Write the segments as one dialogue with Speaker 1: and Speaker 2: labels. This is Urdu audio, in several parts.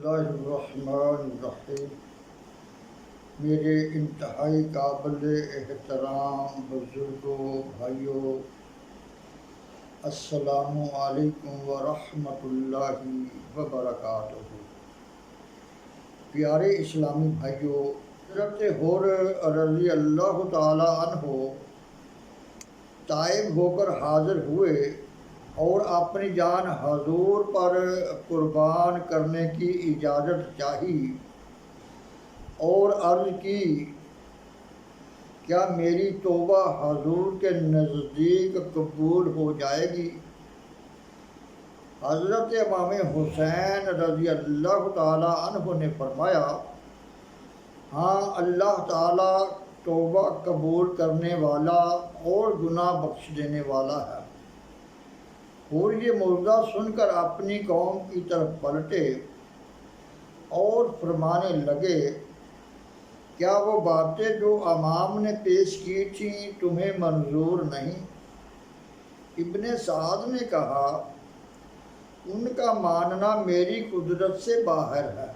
Speaker 1: اللہ الرحمن الرحیم۔ میرے انتہائی قابل احترام بزرگوں، بھائیوں، السلام علیکم ورحمۃ اللہ وبرکاتہ۔ پیارے اسلامی بھائیوں، حضرت حر رضی اللہ تعالی عنہ طائب ہو کر حاضر ہوئے اور اپنی جان حضور پر قربان کرنے کی اجازت چاہی اور عرض کی، کیا میری توبہ حضور کے نزدیک قبول ہو جائے گی؟ حضرت امام حسین رضی اللہ تعالی عنہ نے فرمایا، ہاں، اللہ تعالیٰ توبہ قبول کرنے والا اور گناہ بخش دینے والا ہے۔ اور یہ موضوع سن کر اپنی قوم کی طرف پلٹے اور فرمانے لگے، کیا وہ باتیں جو امام نے پیش کی تھیں تمہیں منظور نہیں؟ ابن سعد نے کہا، ان کا ماننا میری قدرت سے باہر ہے۔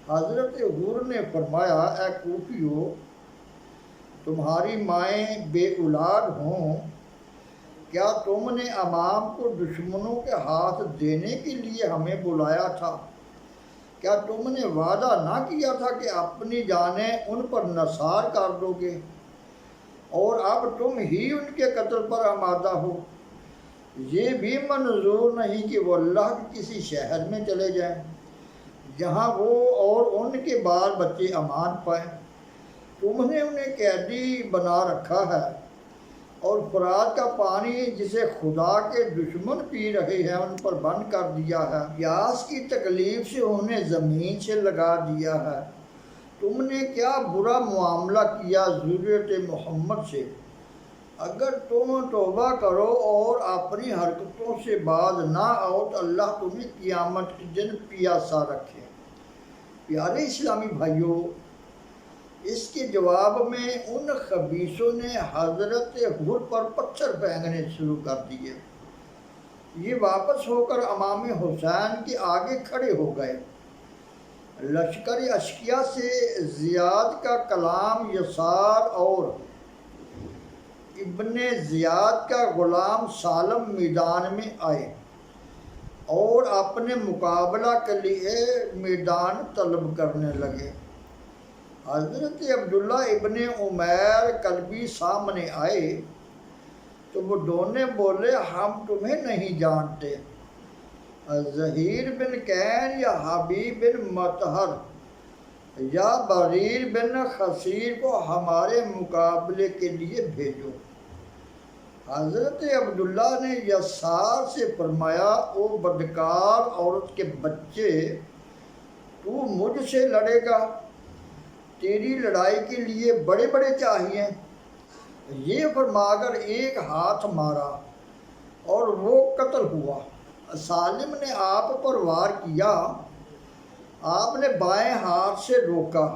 Speaker 1: حضرت حر نے فرمایا، اے کوفیو، تمہاری مائیں بے اولاد ہوں، کیا تم نے امام کو دشمنوں کے ہاتھ دینے کے لیے ہمیں بلایا تھا؟ کیا تم نے وعدہ نہ کیا تھا کہ اپنی جانیں ان پر نثار کر دو گے، اور اب تم ہی ان کے قتل پر آمادہ ہو؟ یہ بھی منظور نہیں کہ وہ اللہ کے کسی شہر میں چلے جائیں جہاں وہ اور ان کے بال بچے امان پائیں۔ تم نے انہیں قیدی بنا رکھا ہے اور فرات کا پانی جسے خدا کے دشمن پی رہے ہیں ان پر بند کر دیا ہے۔ پیاس کی تکلیف سے انہیں زمین سے لگا دیا ہے۔ تم نے کیا برا معاملہ کیا ذریت محمد سے؟ اگر تم توبہ کرو اور اپنی حرکتوں سے باز نہ آؤ تو اللہ تمہیں قیامت کے دن پیاسا رکھے۔ پیارے اسلامی بھائیوں، اس کے جواب میں ان خبیثوں نے حضرت حر پر پتھر پھینکنے شروع کر دیے۔ یہ واپس ہو کر امام حسین کے آگے کھڑے ہو گئے۔ لشکر اشقیاء سے زیاد کا کلام یسار اور ابن زیاد کا غلام سالم میدان میں آئے اور اپنے مقابلہ کے لیے میدان طلب کرنے لگے۔ حضرت عبداللہ ابن عمیر کلبی سامنے آئے تو وہ دونوں بولے، ہم تمہیں نہیں جانتے۔ زہیر بن کین یا حبیب بن مطہر یا بریر بن خصیر کو ہمارے مقابلے کے لیے بھیجو۔ حضرت عبداللہ نے یسار سے فرمایا، او بدکار عورت کے بچے، تو مجھ سے لڑے گا؟ تیری لڑائی کے لیے بڑے بڑے چاہیے۔ یہ فرما کر ایک ہاتھ مارا اور وہ قتل ہوا۔ سالم نے آپ پر وار کیا، آپ نے بائیں ہاتھ سے روکا،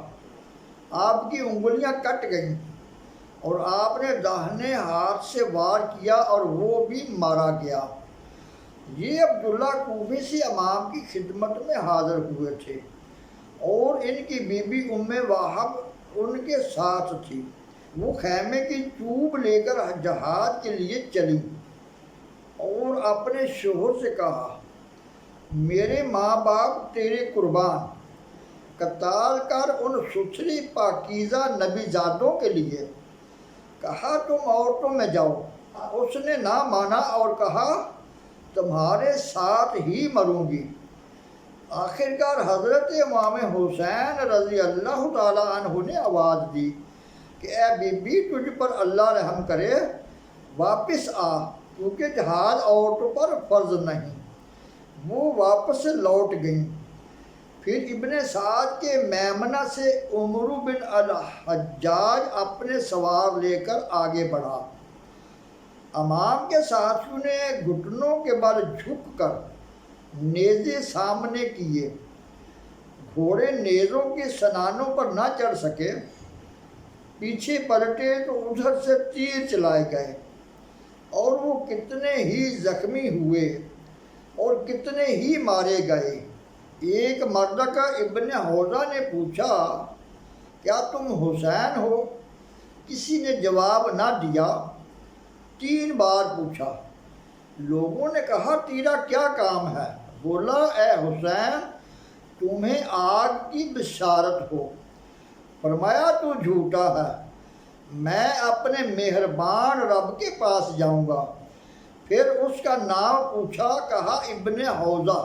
Speaker 1: آپ کی انگلیاں کٹ گئیں، اور آپ نے داہنے ہاتھ سے وار کیا اور وہ بھی مارا گیا۔ یہ عبداللہ کوفے سے امام کی خدمت میں حاضر ہوئے تھے اور ان کی بیوی ام وہب ان کے ساتھ تھی۔ وہ خیمے کی چوب لے کر جہاد کے لیے چلی اور اپنے شوہر سے کہا، میرے ماں باپ تیرے قربان، قتال کر ان ستھری پاکیزہ نبی زادوں کے لیے۔ کہا، تم عورتوں میں جاؤ۔ اس نے نہ مانا اور کہا، تمہارے ساتھ ہی مروں گی۔ آخرکار حضرت امام حسین رضی اللہ تعالیٰ عنہ نے آواز دی کہ اے بی بی، تجھ پر اللہ رحم کرے، واپس آ، کیونکہ جہاد عورتوں پر فرض نہیں۔ وہ واپس لوٹ گئیں۔ پھر ابن سعد کے میمنہ سے عمرو بن الحجاج اپنے سوار لے کر آگے بڑھا۔ امام کے ساتھیوں نے گھٹنوں کے بل جھک کر نیزے سامنے کیے۔ گھوڑے نیزوں کے سنانوں پر نہ چڑھ سکے، پیچھے پلٹے تو ادھر سے تیر چلائے گئے، اور وہ کتنے ہی زخمی ہوئے اور کتنے ہی مارے گئے۔ ایک مرد کا ابن حوزہ نے پوچھا کیا تم حسین ہو؟ کسی نے جواب نہ دیا۔ 3 بار پوچھا۔ لوگوں نے کہا تیرا کیا کام ہے؟ بولا اے حسین تمہیں آگ کی بشارت ہو۔ فرمایا تو جھوٹا ہے، میں اپنے مہربان رب کے پاس جاؤں گا۔ پھر اس کا نام پوچھا، کہا ابن حوزہ۔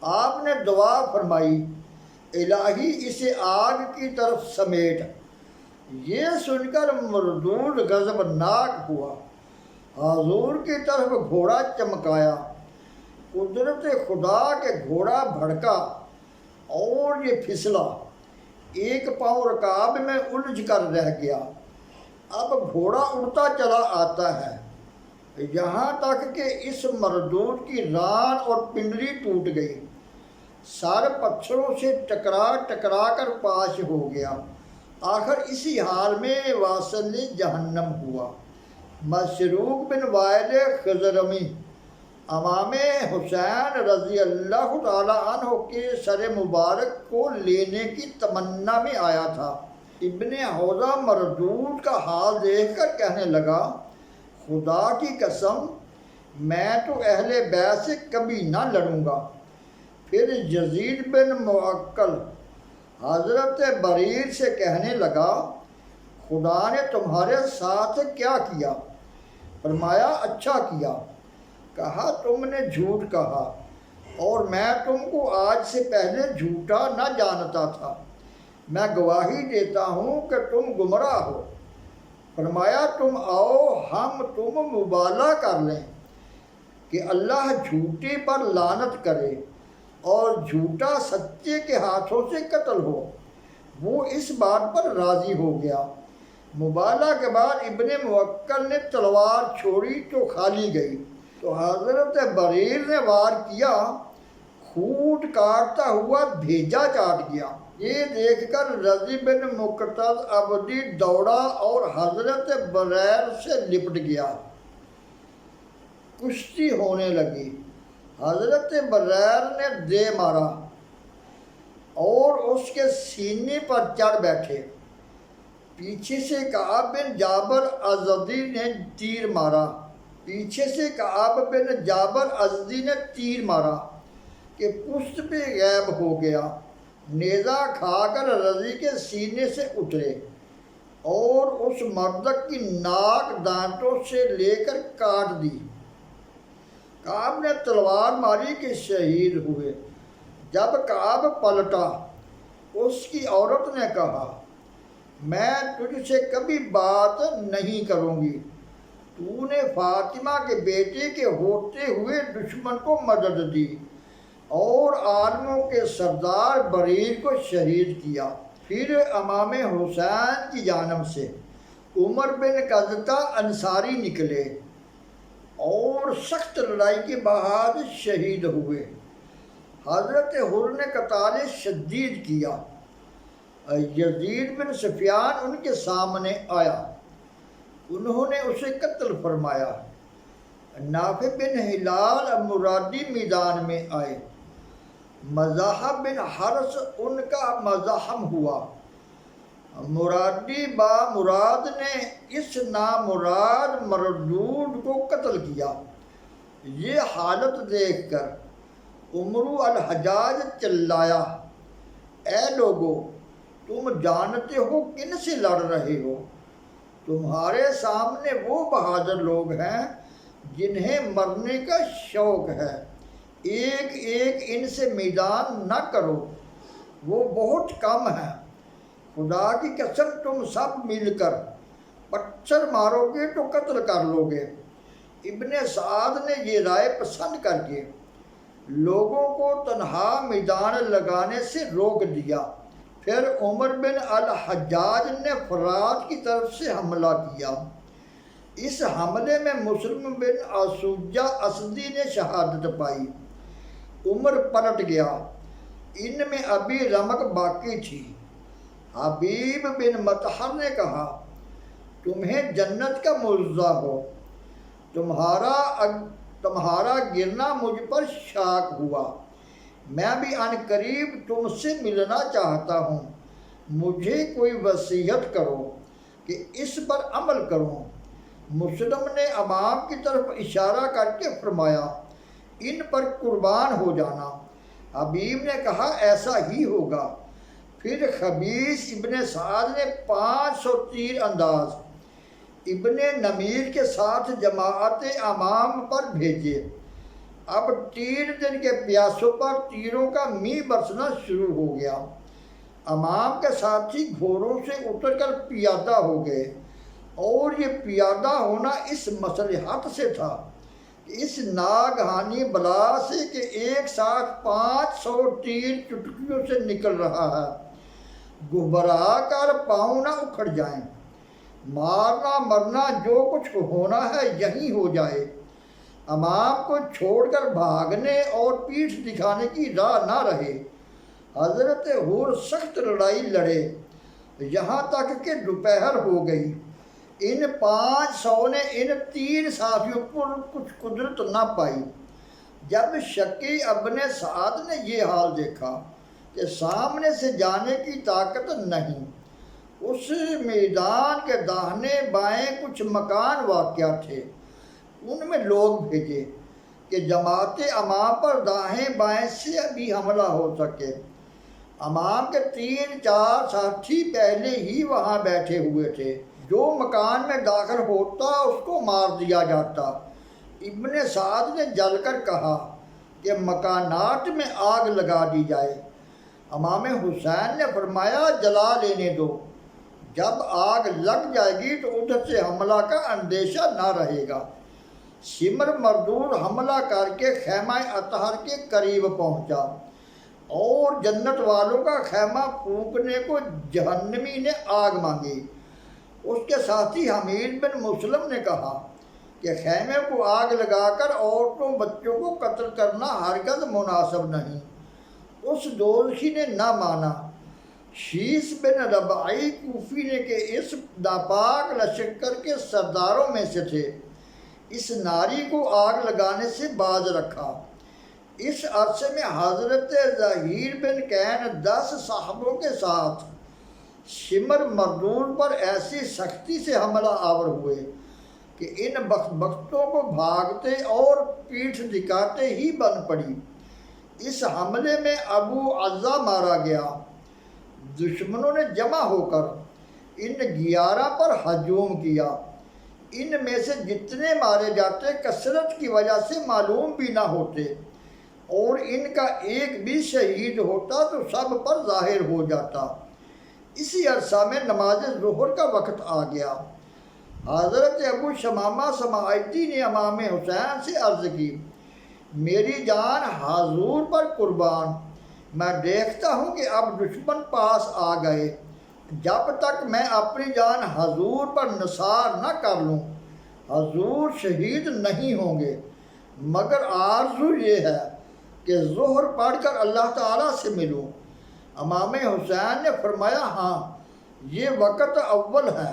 Speaker 1: آپ نے دعا فرمائی الہی اسے آگ کی طرف سمیٹ۔ یہ سن کر مردود غضبناک ہوا، حضور کی طرف گھوڑا چمکایا۔ قدرت خدا کے گھوڑا بھڑکا اور یہ پھسلا، ایک پاؤں رکاب میں الجھ کر رہ گیا۔ اب گھوڑا اڑتا چلا آتا ہے یہاں تک کہ اس مردود کی ران اور پنڈلی ٹوٹ گئی، سر پتھروں سے ٹکرا کر پاش ہو گیا، آخر اسی حال میں واصل جہنم ہوا۔ مسروق بن وائل خضرمی امام حسین رضی اللہ تعالی عنہ کے سر مبارک کو لینے کی تمنا میں آیا تھا۔ ابن حوزہ مردود کا حال دیکھ کر کہنے لگا خدا کی قسم میں تو اہل بیت سے کبھی نہ لڑوں گا۔ پھر یزید بن معقل حضرت بریر سے کہنے لگا خدا نے تمہارے ساتھ کیا کیا؟ فرمایا اچھا کیا۔ کہا تم نے جھوٹ کہا اور میں تم کو آج سے پہلے جھوٹا نہ جانتا تھا، میں گواہی دیتا ہوں کہ تم گمراہ ہو۔ فرمایا تم آؤ ہم تم مبالغہ کر لیں کہ اللہ جھوٹے پر لعنت کرے اور جھوٹا سچے کے ہاتھوں سے قتل ہو۔ وہ اس بات پر راضی ہو گیا۔ مبالغہ کے بعد ابن موکل نے تلوار چھوڑی تو خالی گئی، تو حضرت بریر نے وار کیا، خون کاٹتا ہوا بھیجا چاٹ گیا۔ یہ دیکھ کر رضی بن مقتل عبدی دوڑا اور حضرت بریر سے لپٹ گیا، کشتی ہونے لگی۔ حضرت بریر نے دے مارا اور اس کے سینے پر چڑھ بیٹھے۔ پیچھے سے کعب بن جابر ازدی نے تیر مارا، کہ پشت پہ غائب ہو گیا۔ نیزہ کھا کر رضی کے سینے سے اترے اور اس مردک کی ناک دانتوں سے لے کر کاٹ دی۔ کعب نے تلوار ماری کہ شہید ہوئے۔ جب کعب پلٹا اس کی عورت نے کہا میں تجھ سے کبھی بات نہیں کروں گی، تو نے فاطمہ کے بیٹے کے ہوتے ہوئے دشمن کو مدد دی اور عالموں کے سردار بریر کو شہید کیا۔ پھر امام حسین کی جانب سے عمر بن قذطہ انصاری نکلے اور سخت لڑائی کے بعد شہید ہوئے۔ حضرت حر نے قتال شدید کیا۔ یزید بن سفیان ان کے سامنے آیا، انہوں نے اسے قتل فرمایا۔ نافع بن ہلال مرادی میدان میں آئے، مزاحم بن حرس ان کا مزاحم ہوا۔ مرادی با مراد نے اس نامراد مردود کو قتل کیا۔ یہ حالت دیکھ کر عمرو الحجاج چلایا، اے لوگو تم جانتے ہو کن سے لڑ رہے ہو؟ تمہارے سامنے وہ بہادر لوگ ہیں جنہیں مرنے کا شوق ہے، ایک ایک ان سے میدان نہ کرو، وہ بہت کم ہیں۔ خدا کی قسم تم سب مل کر پتھر مارو گے تو قتل کر لو گے۔ ابن سعد نے یہ رائے پسند کر کے لوگوں کو تنہا میدان لگانے سے روک دیا۔ پھر عمر بن الحجاج نے فرات کی طرف سے حملہ کیا۔ اس حملے میں مسلم بن اسوجہ اسدی نے شہادت پائی۔ عمر پلٹ گیا، ان میں ابھی رمق باقی تھی۔ حبیب بن مطہر نے کہا تمہیں جنت کا معجزہ ہو، تمہارا گرنا مجھ پر شاق ہوا، میں بھی عن قریب تم سے ملنا چاہتا ہوں، مجھے کوئی وصیت کرو کہ اس پر عمل کروں۔ مسلم نے امام کی طرف اشارہ کر کے فرمایا، ان پر قربان ہو جانا۔ حبیب نے کہا ایسا ہی ہوگا۔ پھر خبیث ابن سعد نے 500 تیر انداز ابن نمیر کے ساتھ جماعت امام پر بھیجے۔ اب 3 دن کے پیاسوں پر تیروں کا می برسنا شروع ہو گیا۔ امام کے ساتھی گھوڑوں سے اتر کر پیادہ ہو گئے، اور یہ پیادہ ہونا اس مصلحت سے تھا کہ اس ناگہانی بلا سے کہ ایک ساتھ 500 تیر چٹکیوں سے نکل رہا ہے، گھبرا کر پاؤں نہ اکھڑ جائیں، مارنا مرنا جو کچھ ہونا ہے یہیں ہو جائے، امام کو چھوڑ کر بھاگنے اور پیٹھ دکھانے کی راہ نہ رہے۔ حضرت حور سخت لڑائی لڑے یہاں تک کہ دوپہر ہو گئی۔ ان 500 نے ان 3 ساتھیوں پر کچھ قدرت نہ پائی۔ جب شقی ابن سعد نے یہ حال دیکھا کہ سامنے سے جانے کی طاقت نہیں، اس میدان کے داہنے بائیں کچھ مکان واقع تھے، ان میں لوگ بھیجے کہ جماعت امام پر دائیں بائیں سے بھی حملہ ہو سکے۔ امام کے 3-4 ساتھی پہلے ہی وہاں بیٹھے ہوئے تھے، جو مکان میں داخل ہوتا اس کو مار دیا جاتا۔ ابن سعد نے جل کر کہا کہ مکانات میں آگ لگا دی جائے۔ امام حسین نے فرمایا جلا لینے دو، جب آگ لگ جائے گی تو ادھر سے حملہ کا اندیشہ نہ رہے گا۔ سمر مردود حملہ کر کے خیمہ اطہر کے قریب پہنچا، اور جنت والوں کا خیمہ پھونکنے کو جہنمی نے آگ مانگی۔ اس کے ساتھی حمید بن مسلم نے کہا کہ خیمے کو آگ لگا کر عورتوں بچوں کو قتل کرنا ہرگز مناسب نہیں۔ اس دوزخی نے نہ مانا۔ شیس بن ربعی کوفی نے کہ اس ناپاک لشکر کے سرداروں میں سے تھے، اس ناری کو آگ لگانے سے باز رکھا۔ اس عرصے میں حضرت ظہیر بن کین 10 صحابوں کے ساتھ شمر مردود پر ایسی سختی سے حملہ آور ہوئے کہ ان بدبختوں کو بھاگتے اور پیٹھ دکھاتے ہی بن پڑی۔ اس حملے میں ابو عزا مارا گیا۔ دشمنوں نے جمع ہو کر ان 11 پر ہجوم کیا۔ ان میں سے جتنے مارے جاتے کثرت کی وجہ سے معلوم بھی نہ ہوتے، اور ان کا ایک بھی شہید ہوتا تو سب پر ظاہر ہو جاتا۔ اسی عرصہ میں نماز ظہر کا وقت آ گیا۔ حضرت ابو شمامہ سماعتی نے امام حسین سے عرض کی، میری جان حضور پر قربان، میں دیکھتا ہوں کہ اب دشمن پاس آ گئے، جب تک میں اپنی جان حضور پر نثار نہ کر لوں حضور شہید نہیں ہوں گے، مگر آرزو یہ ہے کہ ظہر پڑھ کر اللہ تعالیٰ سے ملوں۔ امام حسین نے فرمایا ہاں، یہ وقت اول ہے،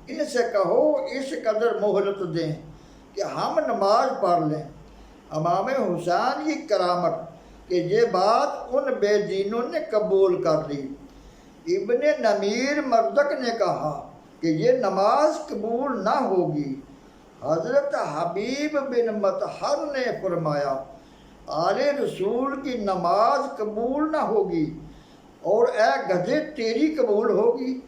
Speaker 1: ان سے کہو اس قدر مہلت دیں کہ ہم نماز پڑھ لیں۔ امام حسین کی کرامت کہ یہ بات ان بے دینوں نے قبول کر لی۔ ابن نمیر مردک نے کہا کہ یہ نماز قبول نہ ہوگی۔ حضرت حبیب بن مطہر نے فرمایا آل رسول کی نماز قبول نہ ہوگی، اور اے گدھے تیری قبول ہوگی۔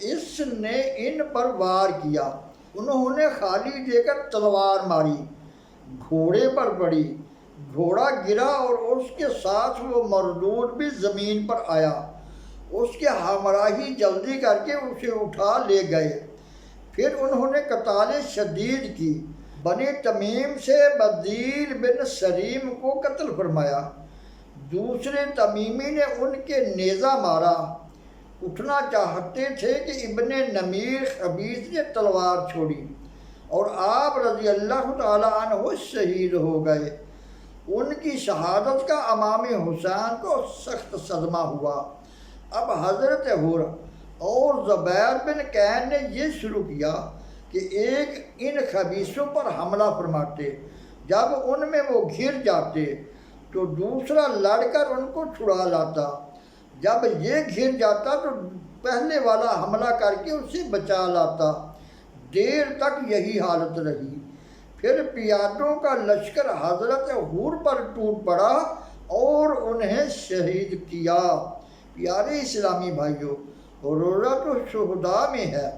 Speaker 1: اس نے ان پر وار کیا، انہوں نے خالی دے کر تلوار ماری، گھوڑے پر پڑی، گھوڑا گرا اور اس کے ساتھ وہ مردود بھی زمین پر آیا۔ اس کے ہمراہی جلدی کر کے اسے اٹھا لے گئے۔ پھر انہوں نے قتال شدید کی، بنی تمیم سے بدیل بن سریم کو قتل فرمایا، دوسرے تمیمی نے ان کے نیزہ مارا۔ اٹھنا چاہتے تھے کہ ابن نمیر خبیث نے تلوار چھوڑی، اور آپ رضی اللہ تعالیٰ عنہ شہید ہو گئے۔ ان کی شہادت کا امام حسین کو سخت صدمہ ہوا۔ اب حضرت حر اور زبیر بن کین نے یہ شروع کیا کہ ایک ان خبیثوں پر حملہ فرماتے، جب ان میں وہ گھر جاتے تو دوسرا لڑ کر ان کو چھڑا لاتا، جب یہ گھر جاتا تو پہلے والا حملہ کر کے اسے بچا لاتا۔ دیر تک یہی حالت رہی، پھر پیادوں کا لشکر حضرت حور پر ٹوٹ پڑا اور انہیں شہید کیا۔ پیارے اسلامی بھائیوں، روزہ تو شہداء میں ہے۔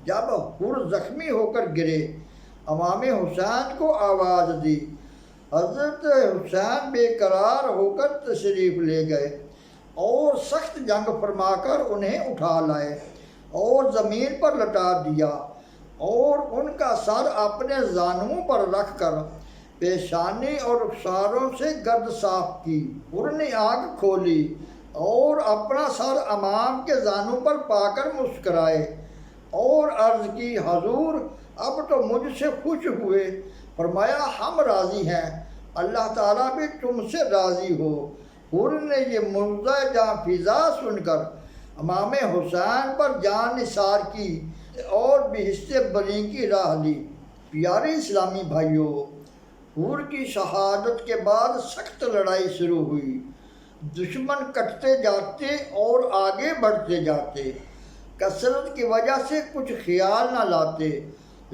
Speaker 1: جب حور زخمی ہو کر گرے، امام حسین کو آواز دی، حضرت حسین بے قرار ہو کر تشریف لے گئے اور سخت جنگ فرما کر انہیں اٹھا لائے اور زمین پر لٹا دیا اور ان کا سر اپنے زانوؤں پر رکھ کر پیشانی اور رخساروں سے گرد صاف کی۔ انہوں نے آنکھ کھولی اور اپنا سر امام کے زانوں پر پا کر مسکرائے اور عرض کی، حضور اب تو مجھ سے خوش ہوئے۔ فرمایا، ہم راضی ہیں، اللہ تعالیٰ بھی تم سے راضی ہو۔ حور نے یہ معجزہ جاں فضا سن کر امام حسین پر جان نثار کی اور بہشت بری کی راہ لی۔ پیارے اسلامی بھائیوں، حور کی شہادت کے بعد سخت لڑائی شروع ہوئی۔ دشمن کٹتے جاتے اور آگے بڑھتے جاتے، کثرت کی وجہ سے کچھ خیال نہ لاتے،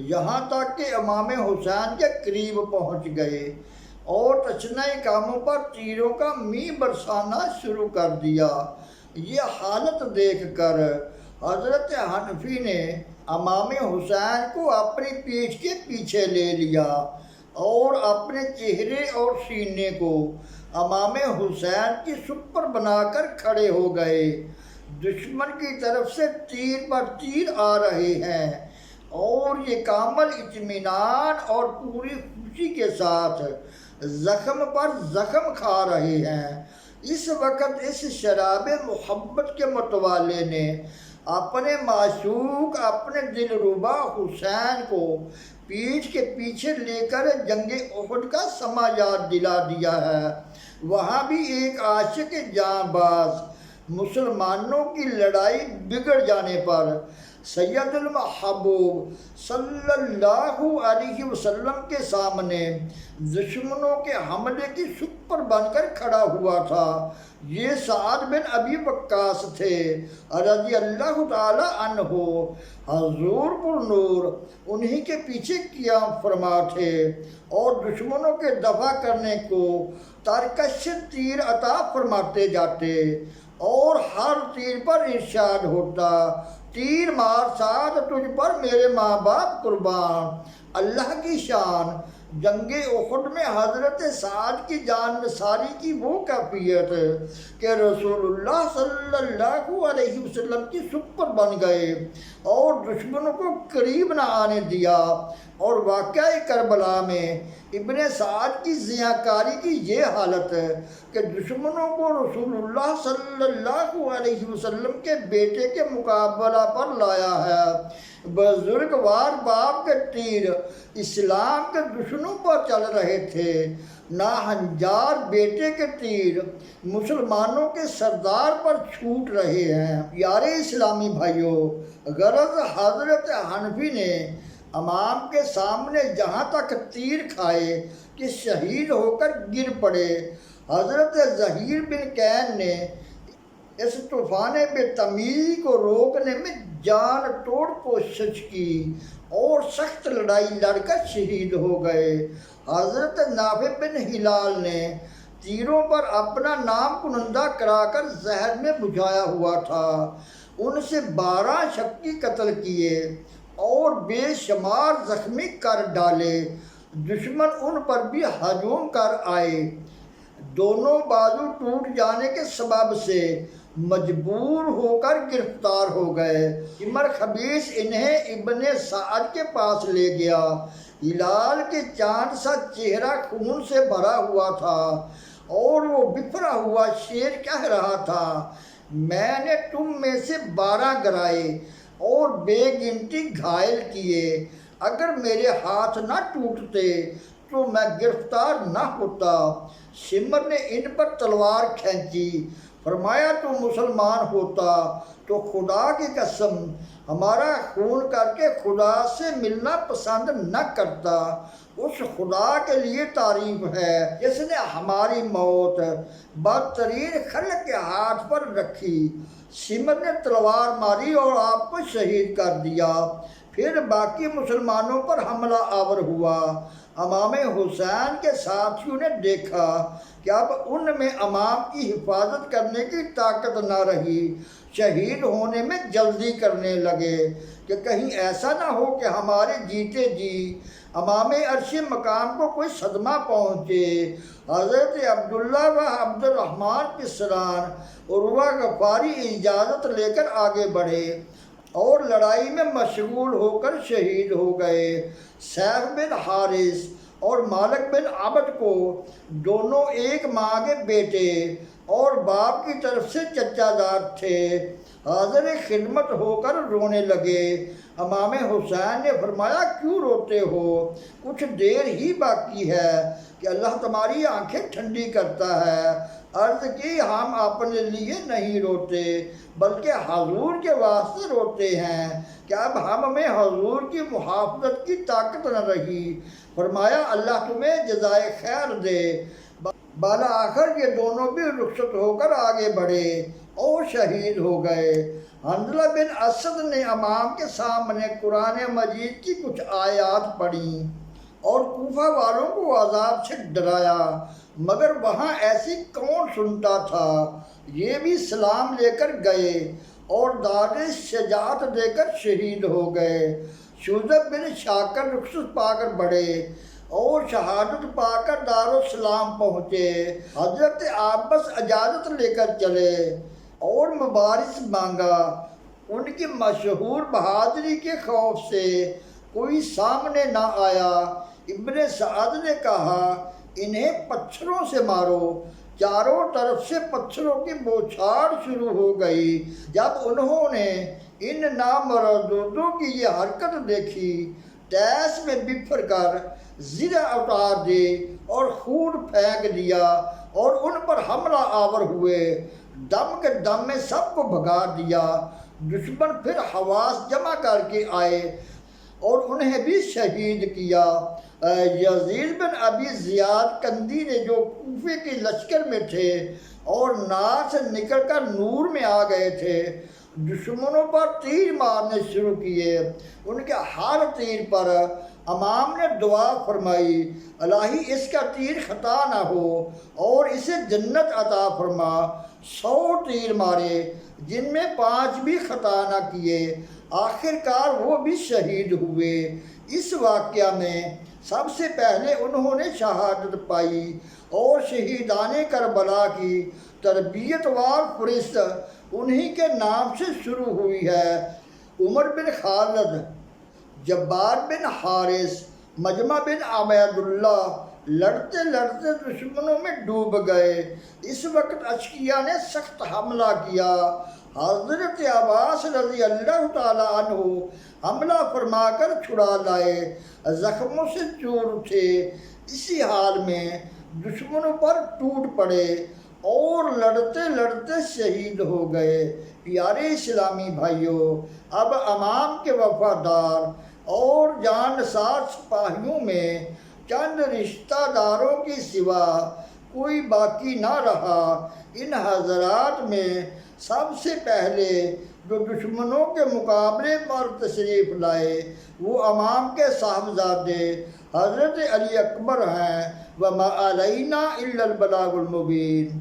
Speaker 1: یہاں تک کہ امام حسین کے قریب پہنچ گئے اور تشنئی کاموں پر تیروں کا می برسانا شروع کر دیا۔ یہ حالت دیکھ کر حضرت حنفی نے امام حسین کو اپنی پیٹھ کے پیچھے لے لیا اور اپنے چہرے اور سینے کو امام حسین کی سپ پر بنا کر کھڑے ہو گئے۔ دشمن کی طرف سے تیر پر تیر آ رہے ہیں اور یہ کامل اطمینان اور پوری خوشی کے ساتھ زخم پر زخم کھا رہے ہیں۔ اس وقت اس شراب محبت کے متوالے نے اپنے معشوق، اپنے دلربا حسین کو پیٹھ کے پیچھے لے کر جنگ احد کا سما یاد دلا دیا ہے۔ وہاں بھی ایک عاشق جاں باز مسلمانوں کی لڑائی بگڑ جانے پر سید المحبوب صلی اللہ علیہ وسلم کے سامنے دشمنوں کے حملے کی سپ پر بن کر کھڑا ہوا تھا۔ یہ سعد بن ابی وقاص تھے رضی اللہ تعالی عنہ، حضور پر نور انہی کے پیچھے قیام فرما تھے اور دشمنوں کے دفع کرنے کو ترکش تیر عطا فرماتے جاتے اور ہر تیر پر ارشاد ہوتا، تیر مار سعد تجھ پر میرے ماں باپ قربان۔ اللہ کی شان، جنگ احد میں حضرت سعد کی جان نثاری کی وہ کیفیت کہ رسول اللہ صلی اللہ علیہ وسلم کی سپ پر بن گئے اور دشمنوں کو قریب نہ آنے دیا۔ اور واقعہ کربلا میں ابن سعد کی ضیاءکاری کی یہ حالت کہ دشمنوں کو رسول اللہ صلی اللہ علیہ وسلم کے بیٹے کے مقابلہ پر لایا ہے۔ بزرگوار باپ کے تیر اسلام کے دشمنوں پر چل رہے تھے، ناہنجار بیٹے کے تیر مسلمانوں کے سردار پر چھوٹ رہے ہیں۔ پیارے اسلامی بھائیوں، غرض حضرت حنفی نے امام کے سامنے جہاں تک تیر کھائے کہ شہید ہو کر گر پڑے۔ حضرت زہیر بن کین نے اس طوفان بے تمیزی کو روکنے میں جان توڑ کوشش کی اور سخت لڑائی لڑ کر شہید ہو گئے۔ حضرت نافع بن ہلال نے تیروں پر اپنا نام کنندہ کرا کر زہر میں بجھایا ہوا تھا، ان سے 12 شکی قتل کیے اور بے شمار زخمی کر ڈالے۔ دشمن ان پر بھی ہجوم کر آئے، دونوں بازو ٹوٹ جانے کے سبب سے مجبور ہو کر گرفتار ہو گئے۔ عمر خبیث انہیں ابن سعد کے پاس لے گیا۔ ہلال کے چاند سا چہرہ خون سے بھرا ہوا تھا اور وہ بفرا ہوا شیر کہہ رہا تھا، میں نے تم میں سے 12 گرائے اور بے گنتی گھائل کیے، اگر میرے ہاتھ نہ ٹوٹتے تو میں گرفتار نہ ہوتا۔ سمر نے ان پر تلوار کھینچی، فرمایا تو مسلمان ہوتا تو خدا کی قسم ہمارا خون کر کے خدا سے ملنا پسند نہ کرتا۔ اس خدا کے لیے تعریف ہے جس نے ہماری موت بدترین خلق کے ہاتھ پر رکھی۔ سمر نے تلوار ماری اور آپ کو شہید کر دیا۔ پھر باقی مسلمانوں پر حملہ آور ہوا۔ امام حسین کے ساتھیوں نے دیکھا کہ اب ان میں امام کی حفاظت کرنے کی طاقت نہ رہی، شہید ہونے میں جلدی کرنے لگے کہ کہیں ایسا نہ ہو کہ ہمارے جیتے جی امام عرش مقام کو کوئی صدمہ پہنچے۔ حضرت عبداللہ و عبد الرحمن پسران عروہ غفاری اجازت لے کر آگے بڑھے اور لڑائی میں مشغول ہو کر شہید ہو گئے۔ سیف بن حارث اور مالک بن عبد کو دونوں ایک ماں کے بیٹے اور باپ کی طرف سے چچا زاد تھے، حاضر خدمت ہو کر رونے لگے۔ امام حسین نے فرمایا کیوں روتے ہو؟ کچھ دیر ہی باقی ہے کہ اللہ تمہاری آنکھیں ٹھنڈی کرتا ہے۔ عرض کی ہم اپنے لیے نہیں روتے بلکہ حضور کے واسطے روتے ہیں کہ اب ہم میں حضور کی محافظت کی طاقت نہ رہی۔ فرمایا اللہ تمہیں جزائے خیر دے۔ بالآخر یہ دونوں بھی رخصت ہو کر آگے بڑھے اور شہید ہو گئے۔ حنظلہ بن اسد نے امام کے سامنے قرآن مجید کی کچھ آیات پڑھیں اور کوفہ والوں کو عذاب سے ڈرایا، مگر وہاں ایسی کون سنتا تھا۔ یہ بھی سلام لے کر گئے اور داد شجاعت دے کر شہید ہو گئے۔ شوذب بن شاکر رخصت پا کر بڑھے اور شہادت پا کر دارالسلام پہنچے۔ حضرت عباس اجازت لے کر چلے اور مبارز مانگا۔ ان کی مشہور بہادری کے خوف سے کوئی سامنے نہ آیا۔ ابن سعد نے کہا انہیں پتھروں سے مارو۔ چاروں طرف سے پتھروں کی بوچھاڑ شروع ہو گئی۔ جب انہوں نے ان نامردوں کی یہ حرکت دیکھی، تیس میں بفر کر زرہ اتار دی اور خون پھینک دیا اور ان پر حملہ آور ہوئے۔ دم کے دم میں سب کو بھگا دیا۔ دشمن پھر حواس جمع کر کے آئے اور انہیں بھی شہید کیا۔ یزید بن ابی زیاد کندی نے جو کوفے کے لشکر میں تھے اور نار سے نکل کر نور میں آ گئے تھے، دشمنوں پر تیر مارنے شروع کیے۔ ان کے ہر تیر پر امام نے دعا فرمائی الہی اس کا تیر خطا نہ ہو اور اسے جنت عطا فرما۔ 100 تیر مارے جن میں 5 بھی خطا نہ کیے۔ آخر کار وہ بھی شہید ہوئے۔ اس واقعہ میں سب سے پہلے انہوں نے شہادت پائی اور شہیدان کربلا کی تربیت وار فہرست انہی کے نام سے شروع ہوئی ہے۔ عمر بن خالد، جبار بن حارث، مجمع بن عبید اللہ لڑتے لڑتے دشمنوں میں ڈوب گئے۔ اس وقت اشقیاء نے سخت حملہ کیا۔ حضرت عباس رضی اللہ تعالیٰ عنہ حملہ فرما کر چھڑا لائے، زخموں سے چور اٹھے۔ اسی حال میں دشمنوں پر ٹوٹ پڑے اور لڑتے لڑتے شہید ہو گئے۔ پیارے اسلامی بھائیوں، اب امام کے وفادار اور جانثار سپاہیوں میں چند رشتہ داروں کے سوا کوئی باقی نہ رہا۔ ان حضرات میں سب سے پہلے جو دشمنوں کے مقابلے پر تشریف لائے وہ امام کے صاحبزادے حضرت علی اکبر ہیں۔ وَمَا عَلَيْنَا إِلَّا الْبَلَاغُ الْمُبِينُ۔